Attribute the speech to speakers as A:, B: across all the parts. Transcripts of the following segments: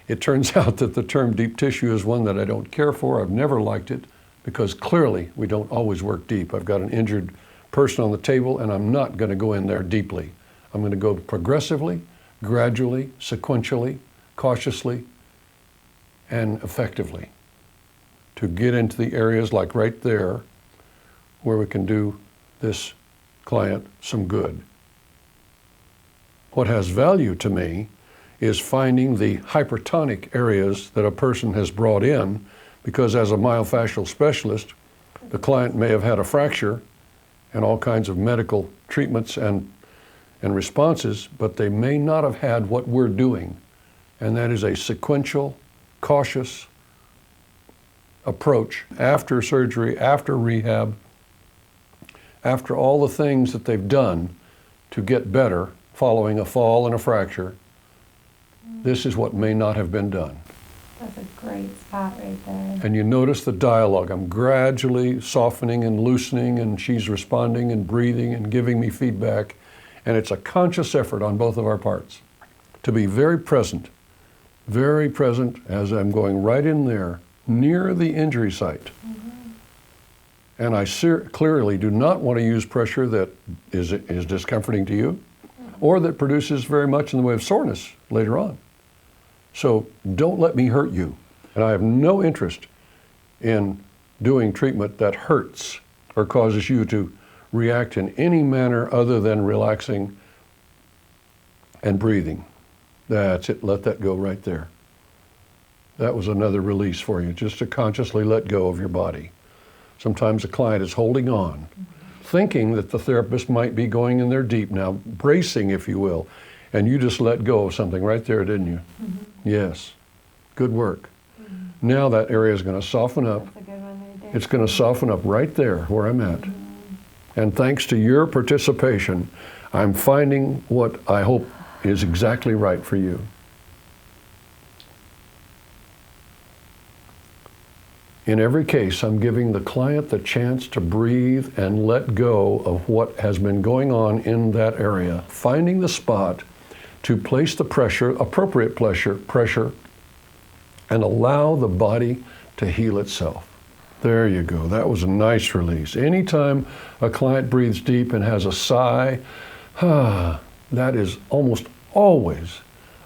A: It turns out that the term deep tissue is one that I don't care for. I've never liked it because clearly we don't always work deep. I've got an injured person on the table and I'm not going to go in there deeply. I'm going to go progressively, gradually, sequentially, cautiously, and effectively to get into the areas like right there where we can do this client some good. What has value to me is finding the hypertonic areas that a person has brought in, because as a myofascial specialist, the client may have had a fracture and all kinds of medical treatments and responses, but they may not have had what we're doing, and that is a sequential, cautious approach after surgery, after rehab, after all the things that they've done to get better following a fall and a fracture. This is what may not have been done.
B: That's a great spot right there.
A: And you notice the dialogue. I'm gradually softening and loosening, and she's responding and breathing and giving me feedback. And it's a conscious effort on both of our parts to be very present as I'm going right in there near the injury site. Mm-hmm. And I clearly do not want to use pressure that is discomforting to you, or that produces very much in the way of soreness later on. So don't let me hurt you. And I have no interest in doing treatment that hurts or causes you to react in any manner other than relaxing and breathing. That's it, let that go right there. That was another release for you, just to consciously let go of your body. Sometimes the client is holding on, thinking that the therapist might be going in there deep now, bracing, if you will, and you just let go of something right there, didn't you? Mm-hmm. Yes. Good work. Mm-hmm. Now that area is going to soften up.
B: That's a good one right there.
A: It's going to soften up right there where I'm at. Mm-hmm. And thanks to your participation, I'm finding what I hope is exactly right for you. In every case, I'm giving the client the chance to breathe and let go of what has been going on in that area, finding the spot to place the pressure, appropriate pressure, and allow the body to heal itself. There you go. That was a nice release. Anytime a client breathes deep and has a sigh, that is almost always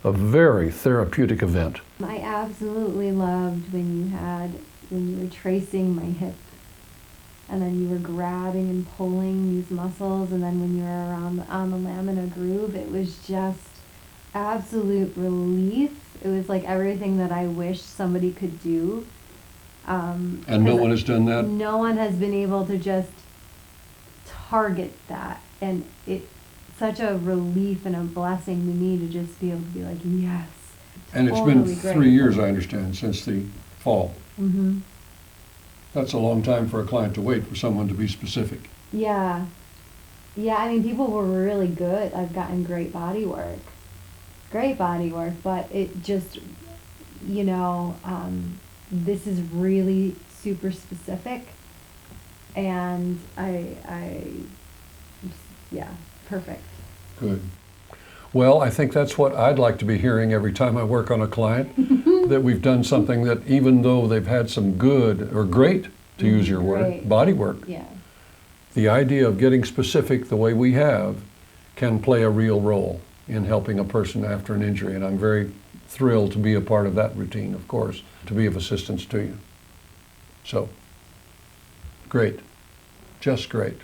A: a very therapeutic event.
B: I absolutely loved when you were tracing my hip, and then you were grabbing and pulling these muscles, and then when you were on the lamina groove, it was just absolute relief. It was like everything that I wish somebody could do.
A: And no one has done that?
B: No one has been able to just target that, and it's such a relief and a blessing to me to just be able to be like, yes.
A: And it's been 3 years, I understand, since the fall. Mm-hmm. That's a long time for a client to wait for someone to be specific.
B: Yeah. Yeah, I mean, people were really good. I've gotten great body work, but it just, this is really super specific, and yeah, perfect.
A: Good. Well, I think that's what I'd like to be hearing every time I work on a client, that we've done something that, even though they've had some good or great, to use your word, body work,
B: yeah.
A: The idea of getting specific the way we have can play a real role in helping a person after an injury. And I'm very thrilled to be a part of that routine, of course, to be of assistance to you. So, great. Just great.